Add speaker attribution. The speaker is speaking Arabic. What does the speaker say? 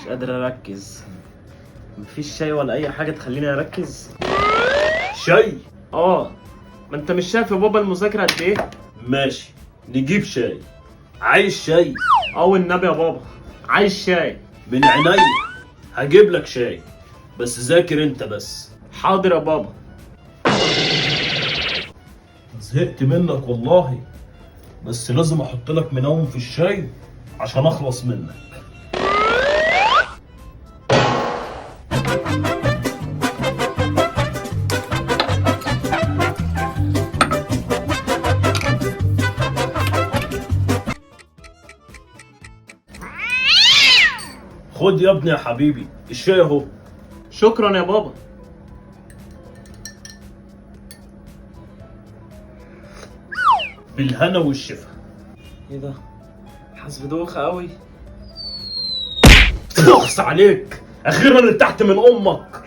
Speaker 1: قادر اركز. مفيش شاي ولا اي حاجه تخليني اركز.
Speaker 2: شاي؟
Speaker 1: اه. ما انت مش شايف يا بابا المذاكره قد ايه؟
Speaker 2: ماشي، نجيب شاي. عايز شاي؟
Speaker 1: اه والنبي يا بابا، عايز شاي.
Speaker 2: من عينيا، هجيب لك شاي، بس ذاكر انت بس.
Speaker 1: حاضر يا بابا.
Speaker 2: زهقت منك والله، بس لازم احط لك منوم في الشاي عشان اخلص منك. خد يا ابني يا حبيبي الشاي اهو.
Speaker 1: شكرا يا بابا.
Speaker 2: بالهنا والشفا.
Speaker 1: ايه ده؟ حاسس بدوخه قوي.
Speaker 2: اخص عليك، اخيرا ارتحت من امك.